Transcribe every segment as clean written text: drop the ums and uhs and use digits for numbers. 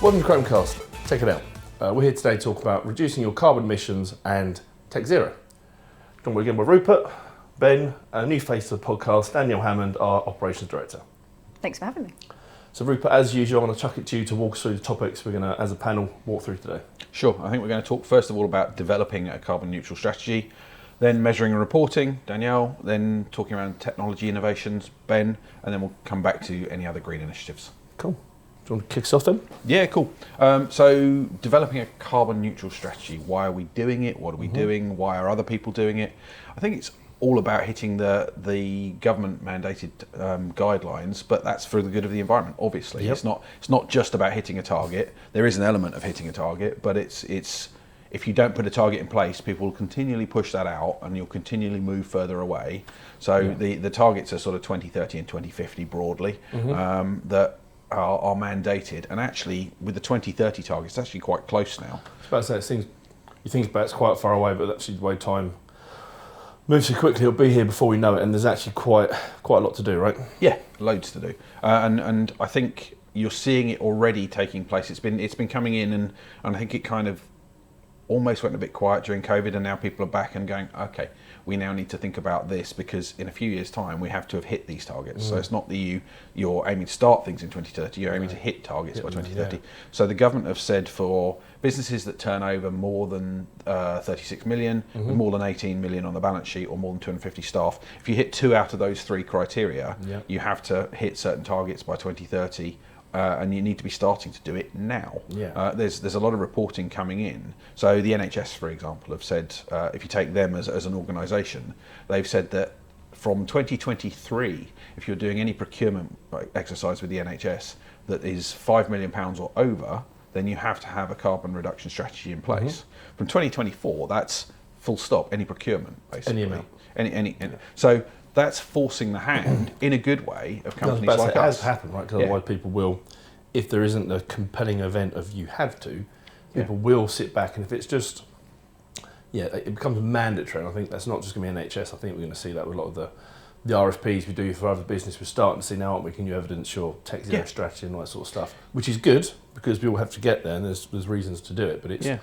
Welcome to Chromecast. Check it out. We're here today to talk about reducing your carbon emissions and tech zero. We're again with Rupert, Ben, and a new face to the podcast, Danielle Hammond, our operations director. Thanks for having me. So Rupert, as usual, I'm going to chuck it to you to walk us through the topics we're going to, as a panel, walk through today. Sure. I think we're going to talk first of all about developing a carbon neutral strategy, then measuring and reporting, Danielle, then talking around technology innovations, Ben, and then we'll come back to any other green initiatives. Cool. Do you want to kick us off then? Yeah, cool. So developing a carbon neutral strategy. Why are we doing it? What are we doing? Why are other people doing it? I think it's all about hitting the government mandated guidelines, but that's for the good of the environment, obviously. Yep. It's not just about hitting a target. There is an element of hitting a target, but it's if you don't put a target in place, people will continually push that out and you'll continually move further away. So the targets are sort of 2030 and 2050 broadly, that are mandated, and actually with the 2030 targets, it's actually quite close now. I was about to say, you think about it's quite far away, but actually the way time moves so quickly, it'll be here before we know it, and there's actually quite a lot to do, right? Yeah, loads to do, and I think you're seeing it already taking place. It's been coming in, and I think it kind of almost went a bit quiet during COVID, and now people are back and going, okay, we now need to think about this, because in a few years' time we have to have hit these targets. So it's not that you're aiming to start things in 2030, you're aiming to hit targets by 2030. Yeah. So the government have said for businesses that turn over more than 36 million, with more than 18 million on the balance sheet, or more than 250 staff, if you hit 2 out of those 3 criteria, you have to hit certain targets by 2030. And you need to be starting to do it now. There's a lot of reporting coming in. So the NHS, for example, have said, if you take them as an organisation, they've said that from 2023, if you're doing any procurement exercise with the NHS that is £5 million or over, then you have to have a carbon reduction strategy in place. From 2024, that's full stop, any procurement, basically. Any amount. So that's forcing the hand in a good way of companies like us. It has happened, right? Because otherwise people will, if there isn't a compelling event of you have to, people will sit back, and if it's just, it becomes mandatory. And I think that's not just going to be NHS. I think we're going to see that with a lot of the RFPs we do for other business. We're starting to see now, aren't we? Can you evidence your tech zero strategy and all that sort of stuff, which is good because we all have to get there, and there's reasons to do it. But it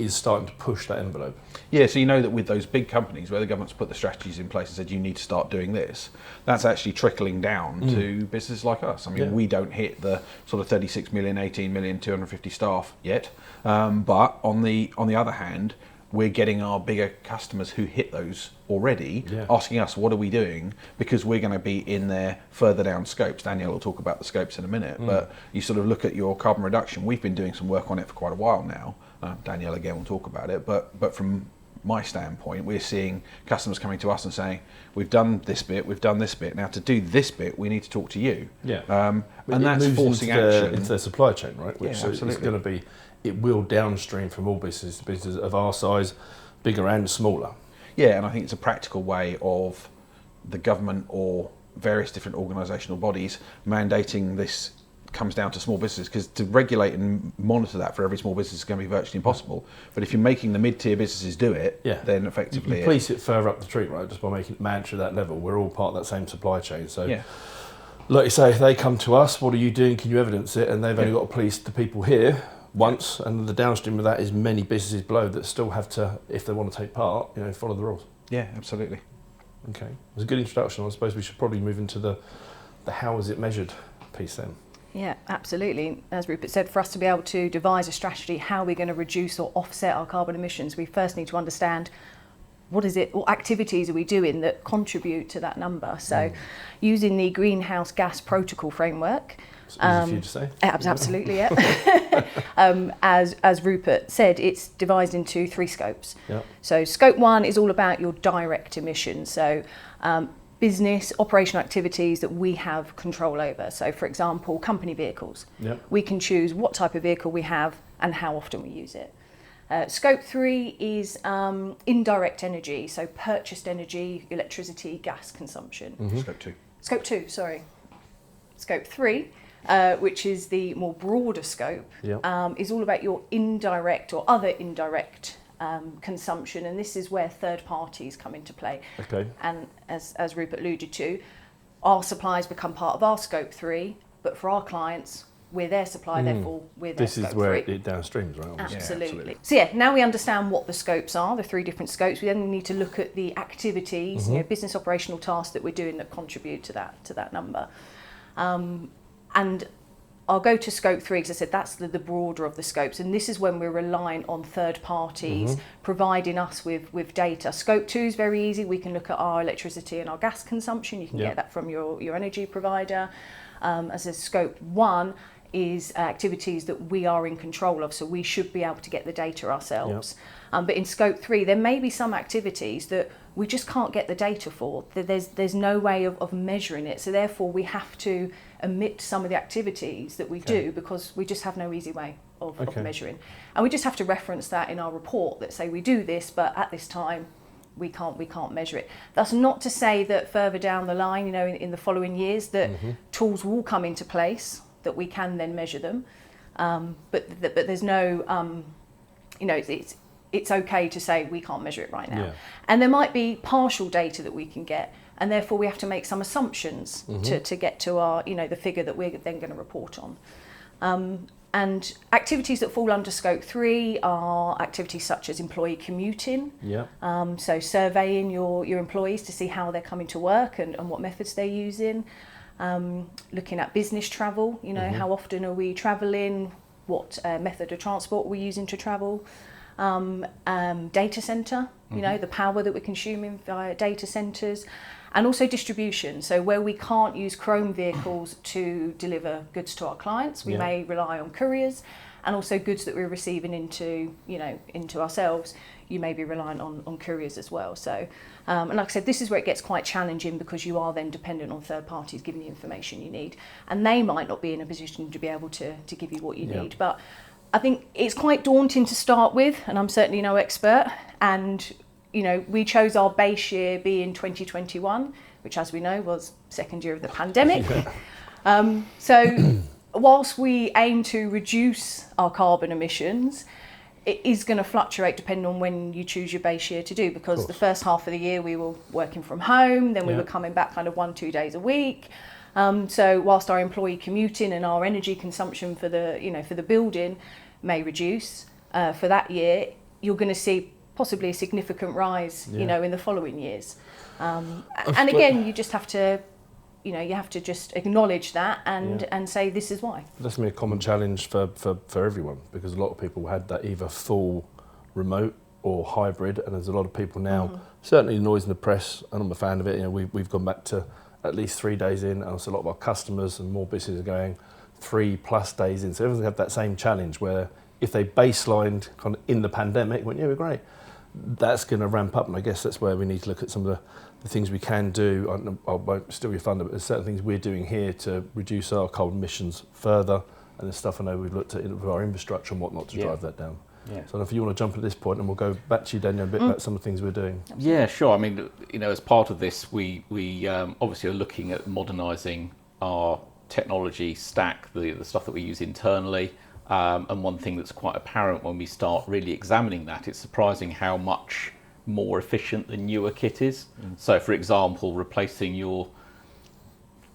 is starting to push that envelope. Yeah, so you know that with those big companies where the government's put the strategies in place and said you need to start doing this, that's actually trickling down to businesses like us. I mean, we don't hit the sort of 36 million, 18 million, 250 staff yet, but on the other hand, we're getting our bigger customers who hit those already asking us, what are we doing? Because we're going to be in there further down scopes. Danielle will talk about the scopes in a minute, but you sort of look at your carbon reduction. We've been doing some work on it for quite a while now. Danielle again will talk about it, but from my standpoint, we're seeing customers coming to us and saying, we've done this bit, now to do this bit we need to talk to you. And that's forcing action into the supply chain, right? Which absolutely. Is going to be, it will downstream from all businesses of our size, bigger and smaller. And I think it's a practical way of the government or various different organisational bodies mandating this. Comes down to small businesses, because to regulate and monitor that for every small business is going to be virtually impossible. But if you're making the mid-tier businesses do it, then effectively you police it further up the tree, right? Just by making it mandatory at that level. We're all part of that same supply chain. So, like you say, if they come to us, what are you doing? Can you evidence it? And they've only got to police the people here once, and the downstream of that is many businesses below that still have to, if they want to take part, follow the rules. Yeah, absolutely. Okay, it was a good introduction. I suppose we should probably move into the how is it measured piece then. Yeah, absolutely. As Rupert said, for us to be able to devise a strategy, how we're going to reduce or offset our carbon emissions, we first need to understand what activities are we doing that contribute to that number. So using the Greenhouse Gas Protocol framework. It's easy for you to say. Absolutely, as Rupert said, it's divided into 3 scopes. So scope 1 is all about your direct emissions. So business operational activities that we have control over. So for example, company vehicles. We can choose what type of vehicle we have and how often we use it. Scope 3 is indirect energy, so purchased energy, electricity, gas consumption. Scope 2, sorry. Scope 3, which is the more broader scope, is all about your indirect or other indirect consumption, and this is where third parties come into play. And as Rupert alluded to, our suppliers become part of our scope 3, but for our clients, we're their supplier, therefore we're their This is scope where 3. it downstreams, right? Absolutely. Yeah, absolutely. So yeah, now we understand what the scopes are, the 3 different scopes. We then need to look at the activities, business operational tasks that we're doing that contribute to that number. And I'll go to scope 3 because I said that's the broader of the scopes, and this is when we're relying on third parties providing us with data. Scope 2 is very easy. We can look at our electricity and our gas consumption. You can get that from your energy provider. As a scope 1 is activities that we are in control of, so we should be able to get the data ourselves. But in scope 3, there may be some activities that we just can't get the data for. There's no way of measuring it, so therefore we have to omit some of the activities that we do because we just have no easy way of measuring. And we just have to reference that in our report that say we do this, but at this time we can't measure it. That's not to say that further down the line, in the following years, that tools will come into place that we can then measure them. But there's no, it's okay to say we can't measure it right now. And there might be partial data that we can get, and therefore we have to make some assumptions to get to our, the figure that we're then going to report on. And activities that fall under scope 3 are activities such as employee commuting. So surveying your employees to see how they're coming to work and what methods they're using. Looking at business travel, how often are we travelling, what method of transport we're using to travel. Data centre, the power that we're consuming via data centres, and also distribution. So where we can't use Krome vehicles to deliver goods to our clients, we may rely on couriers, and also goods that we're receiving into ourselves, you may be reliant on couriers as well. So, and like I said, this is where it gets quite challenging because you are then dependent on third parties giving you information you need, and they might not be in a position to be able to give you what you need. But I think it's quite daunting to start with, and I'm certainly no expert. And we chose our base year being 2021, which, as we know, was second year of the pandemic. So whilst we aim to reduce our carbon emissions, it is going to fluctuate depending on when you choose your base year to do, because the first half of the year we were working from home, then we were coming back kind of 1-2 days a week. So whilst our employee commuting and our energy consumption for the building may reduce for that year, you're going to see possibly a significant rise, in the following years. And again, you just have to, you have to just acknowledge that and say this is why. That's going to be a common challenge for everyone, because a lot of people had that either full remote or hybrid, and there's a lot of people now, certainly the noise in the press, and I'm a fan of it, we've gone back to at least 3 days in, and also a lot of our customers and more businesses are going 3+ days in. So everyone's had that same challenge where if they baselined kind of in the pandemic, went, we're great. That's going to ramp up, and I guess that's where we need to look at some of the things we can do. I won't steal your thunder, but there's certain things we're doing here to reduce our carbon emissions further, and there's stuff I know we've looked at with our infrastructure and whatnot to drive that down. So I don't know if you want to jump at this point, and we'll go back to you, Danielle, a bit about some of the things we're doing. Yeah, sure. I mean, as part of this, we obviously are looking at modernising our technology stack, the stuff that we use internally. And one thing that's quite apparent when we start really examining that, it's surprising how much more efficient the newer kit is. So, for example, replacing your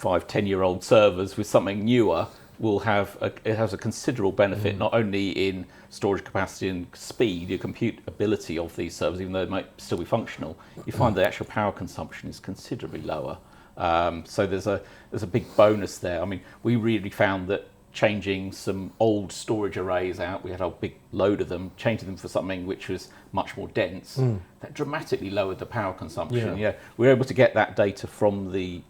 5-10-year-old servers with something newer it has a considerable benefit, not only in storage capacity and speed, the compute ability of these servers, even though they might still be functional. You find the actual power consumption is considerably lower. So there's a big bonus there. I mean, we really found that changing some old storage arrays out, we had a big load of them, changing them for something which was much more dense, that dramatically lowered the power consumption. We were able to get that data from the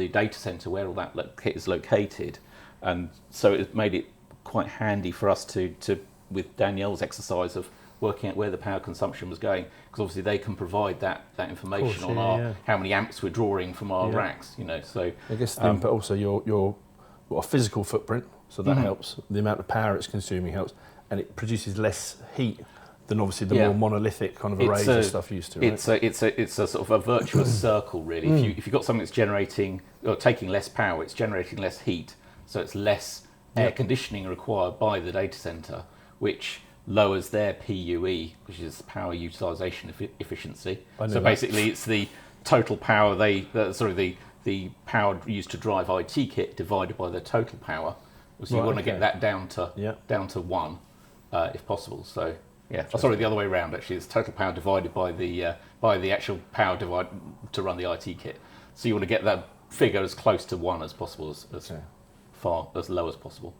data center where all that kit is located, and so it made it quite handy for us to with Danielle's exercise of working out where the power consumption was going, because obviously they can provide that information on how many amps we're drawing from our racks. So I guess the input also your physical footprint. So that helps. The amount of power it's consuming helps, and it produces less heat than obviously the more monolithic kind of arrays and stuff used to. Right? It's a sort of a virtuous circle, really. If you've got something that's generating or taking less power, it's generating less heat, so it's less air conditioning required by the data center, which lowers their PUE, which is power utilization efficiency. So basically, it's the total power the power used to drive IT kit divided by the total power. So you want to get that down to 1 if possible. So yeah, sorry, the other way around actually. It's total power divided by the actual power divide to run the IT kit. So you want to get that figure as close to 1 as possible, as low as possible.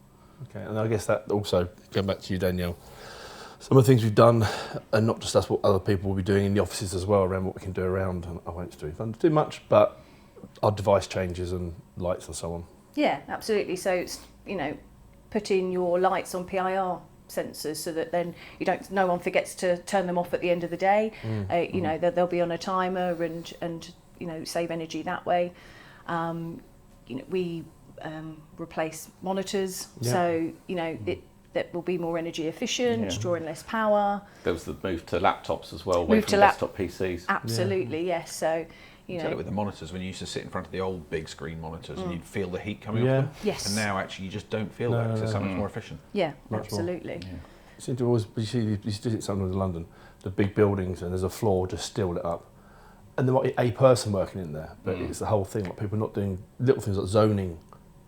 Okay, and I guess that also, going back to you, Danielle, some of the things we've done, and not just us, what other people will be doing in the offices as well, around what we can do around, and I won't do too much, but our device changes and lights and so on. Yeah, absolutely. So it's, putting your lights on PIR sensors so that then no one forgets to turn them off at the end of the day. They'll be on a timer and save energy that way. We replace monitors, so that will be more energy efficient, drawing less power. There was the move to laptops as well, away from desktop PCs. Absolutely, yes. So you know, with the monitors, when you used to sit in front of the old big screen monitors and you'd feel the heat coming off them. Yes. And now actually you just don't feel that because it's so much more efficient. Yeah, much absolutely. You seem to always, you see it sometimes in London, the big buildings, and there's a floor just still lit up. And there might be a person working in there, but it's the whole thing, like people not doing little things like zoning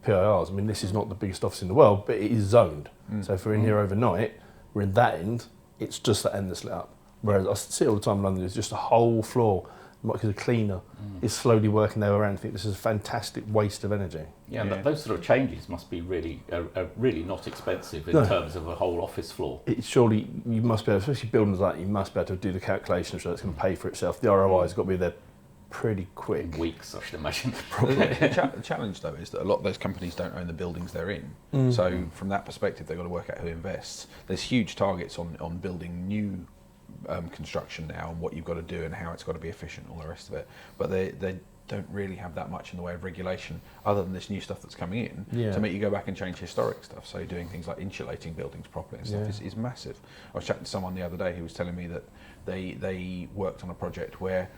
PIRs. I mean, this is not the biggest office in the world, but it is zoned. So if we're in here overnight, we're in that end, it's just that end that's lit up. Whereas I see all the time in London, it's just a whole floor, because a cleaner is slowly working their way around. I think this is a fantastic waste of energy. Yeah, and those sort of changes must be really not expensive in terms of a whole office floor. Surely you must be able, especially buildings like that, you must be able to do the calculations so it's going to pay for itself. The ROI has got to be there pretty quick. Weeks, I should imagine. The challenge, though, is that a lot of those companies don't own the buildings they're in. So from that perspective, they've got to work out who invests. There's huge targets on building new construction now, and what you've got to do and how it's got to be efficient, all the rest of it. But they don't really have that much in the way of regulation, other than this new stuff that's coming in to make you go back and change historic stuff. So doing things like insulating buildings properly and stuff is massive. I was chatting to someone the other day who was telling me that they worked on a project where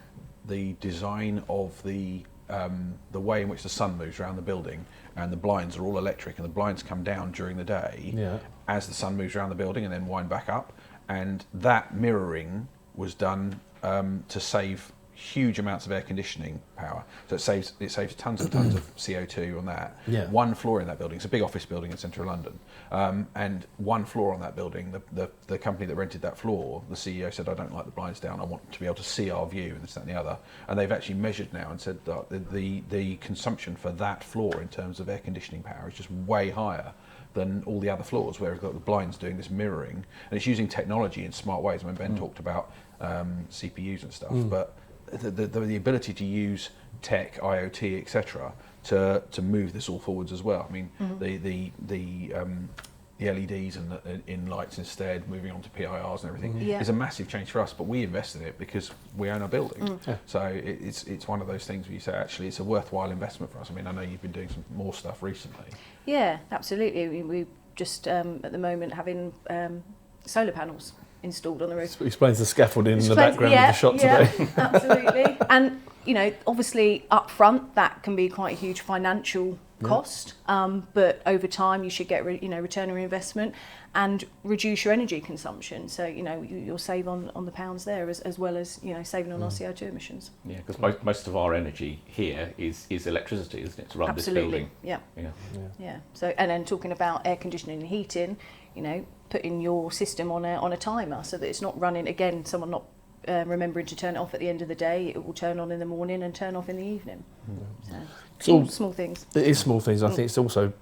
the design of the way in which the sun moves around the building, and the blinds are all electric, and the blinds come down during the day as the sun moves around the building and then wind back up, and that mirroring was done to save huge amounts of air conditioning power. So it saves tons and tons of CO2 on that. One floor in that building, it's a big office building in central London, and one floor on that building, the company that rented that floor, the CEO said, I don't like the blinds down, I want to be able to see our view, and this, that and the other. And they've actually measured now and said that the consumption for that floor in terms of air conditioning power is just way higher than all the other floors, where we've got the blinds doing this mirroring. And it's using technology in smart ways. I mean, Ben talked about CPUs and stuff, but the ability to use tech, IoT, etc., to move this all forwards as well. I mean, the LEDs and in lights instead, moving on to PIRs and everything, is a massive change for us. But we invest in it because we own a building. So it's one of those things where you say, actually, it's a worthwhile investment for us. I mean, I know you've been doing some more stuff recently. Yeah, absolutely. We just at the moment having solar panels installed on the roof. Explains the scaffolding in the background of the shot today. Absolutely. And obviously up front that can be quite a huge financial cost, but over time you should get return on investment and reduce your energy consumption. So you'll save on the pounds there as well as saving on our CO2 emissions. Yeah, because most of our energy here is electricity, isn't it, to run this building? Yeah. So and then talking about air conditioning and heating, putting your system on a timer so that it's not running again. Someone not remembering to turn it off at the end of the day, it will turn on in the morning and turn off in the evening. So small things. It is small things. I think it's also,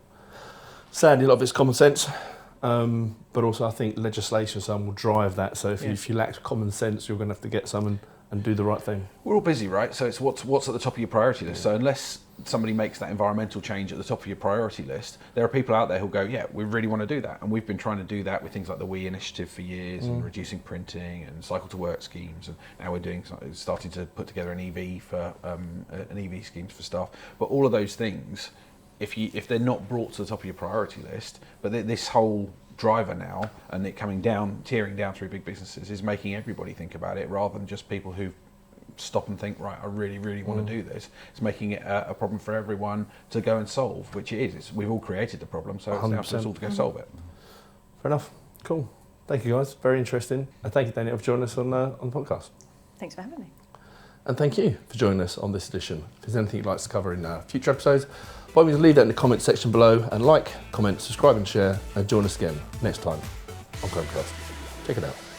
sadly, a lot of it's common sense, but also I think legislation will drive that. So if you lack common sense, you're going to have to get some and do the right thing. We're all busy, right? So it's what's at the top of your priority list. So unless somebody makes that environmental change at the top of your priority list, there are people out there who'll go, yeah, we really want to do that. And we've been trying to do that with things like the We initiative for years, and reducing printing and cycle to work schemes. And now we're starting to put together an EV schemes for staff. But all of those things, if they're not brought to the top of your priority list, but this whole driver now, and it tearing down through big businesses, is making everybody think about it rather than just people who stop and think, right, I really, really want to do this. It's making it a problem for everyone to go and solve, which it is. We've all created the problem, so it's now for us all to go solve it. Fair enough. Cool. Thank you, guys. Very interesting. And thank you, Danielle, for joining us on the podcast. Thanks for having me. And thank you for joining us on this edition. If there's anything you'd like us to cover in future episodes, by all means leave that in the comments section below, and like, comment, subscribe and share, and join us again next time on Chromecast. Check it out.